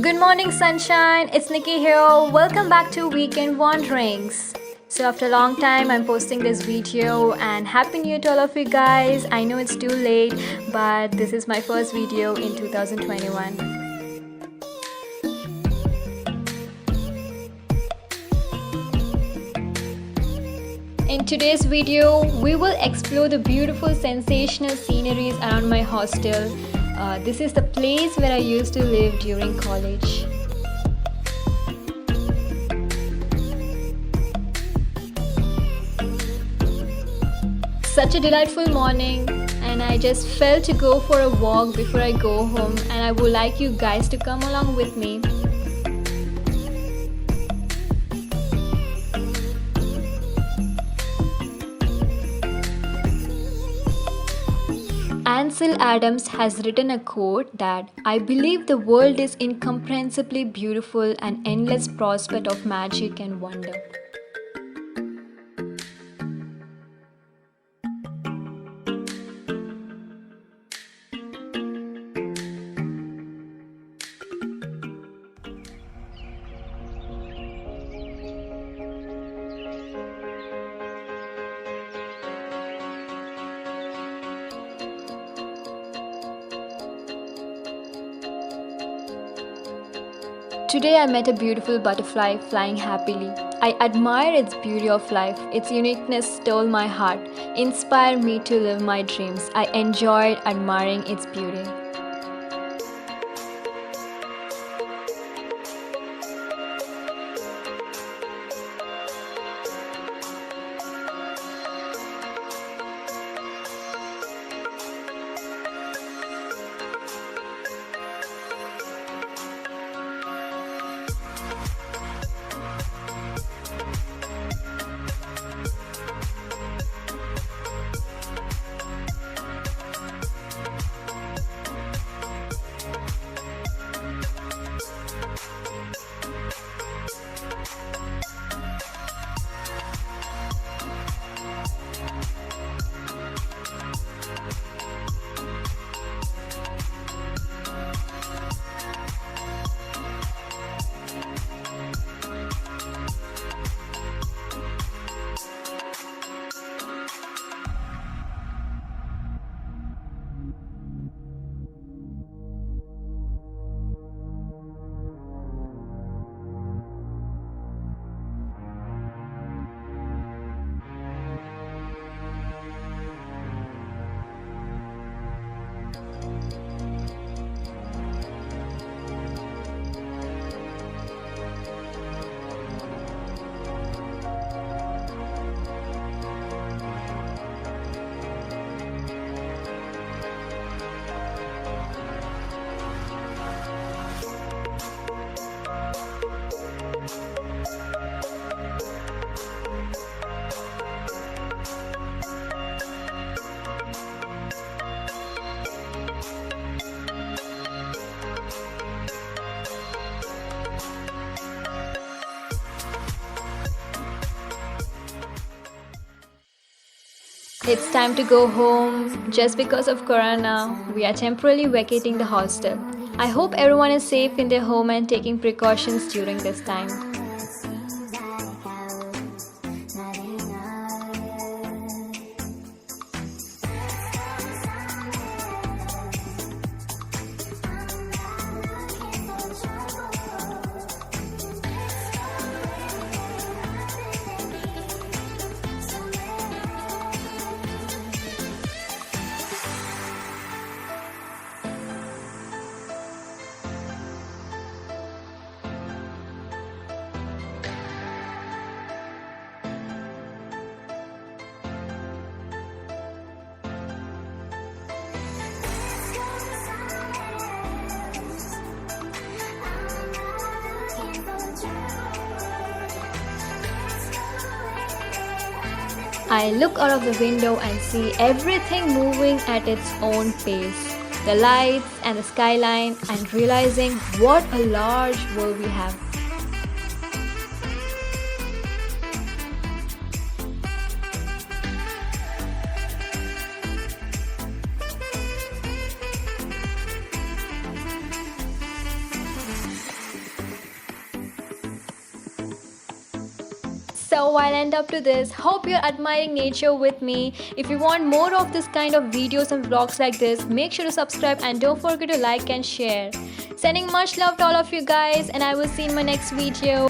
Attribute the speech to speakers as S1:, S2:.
S1: Good morning, sunshine. It's Nikki here. Welcome back to Weekend Wanderings. So after a long time, I'm posting this video and Happy New Year to all of you guys. I know it's too late, but this is my first video in 2021. In today's video, we will explore the beautiful sensational sceneries around my hostel. This is the place where I used to live during college. Such a delightful morning, and I just felt to go for a walk before I go home, and I would like you guys to come along with me. Ansel Adams has written a quote that I believe the world is incomprehensibly beautiful, an endless prospect of magic and wonder. Today I met a beautiful butterfly flying happily. I admire its beauty of life. Its uniqueness stole my heart, inspired me to live my dreams. I enjoyed admiring its beauty. It's time to go home. Just because of Corona, we are temporarily vacating the hostel. I hope everyone is safe in their home and taking precautions during this time. I look out of the window and see everything moving at its own pace. The lights and the skyline, and realizing what a large world we have. So I'll end up to this. Hope you're admiring nature with me. If you want more of this kind of videos and vlogs like this, make sure to subscribe and don't forget to like and share. Sending much love to all of you guys, and I will see you in my next video.